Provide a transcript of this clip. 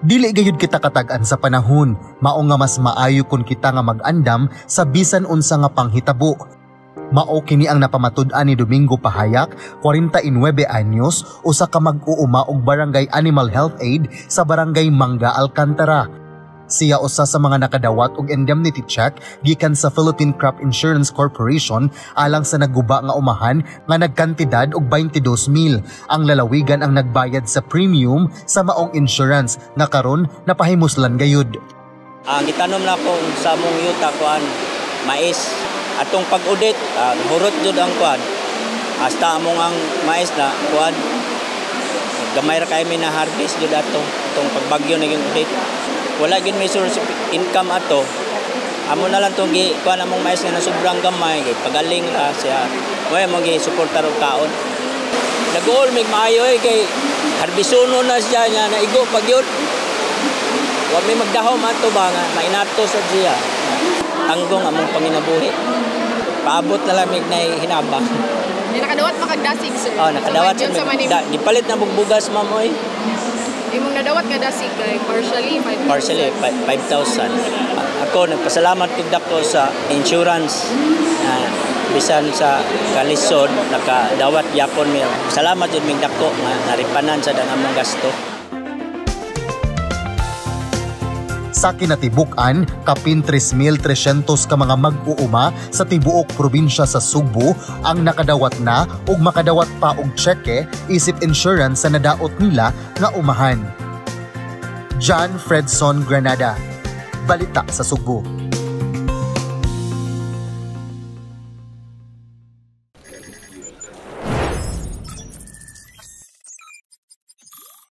Dili gayud kita katag-an sa panahon, mao nga mas maayo kun kita nga mag-andam sa bisan unsa nga panghitabo. Mao kini ang napamatud-an ni Domingo Pahayak, 49 anyos, usa ka mag-uuma og Barangay Animal Health Aid sa Barangay Mangga, Alcantara. Siya usa sa mga nakadawat og indemnity check gikan sa Philippine Crop Insurance Corporation alang sa nagguba nga umahan nga nagkantidad og 22,000. Ang lalawigan ang nagbayad sa premium sa maong insurance nga karon napahimuslan gayud. Ang gitanom na ko sa mong yuta kuan mais. Atong pag-audit, hurot jud ang kuan. Hasta among ang mais na kuan. Gamay ra kay mi na harvest jud ato. Itong pagbagyo na yung audit. Wala gid may source of income ato. Amo na lang tong kuan among mais nga sobrang gamay kay pagaling ra siya. Way mo gi suportar og kaon. Nag-all mig maayo kay harbisono na siya nya naigo pagyud. Wa may magdahom ato ba nga mainato sa siya. Tanggong among panginabuhi. Paabot na lang na hinabang. Di nakadawat makagdasig, sir? Oo, nakadawat sa gipalit na bugbugas, ma'am, oy. Imong nadawat nga dasig, kay partially 5,000. Partially, 5,000. Ako, nagpasalamat tigdak ko sa insurance na bisan sa kalisod, nakadawat yapon mi. Salamat yun migdak ko nga naripanan sa danamong gasto. Sa kinatibuk-an, kapin 3,300 ka mga mag-uuma sa tibuok probinsya sa Subo ang nakadawat na ug makadawat pa og cheque isip insurance sa nadaot nila nga umahan. John Fredson Granada, Balita sa Subo.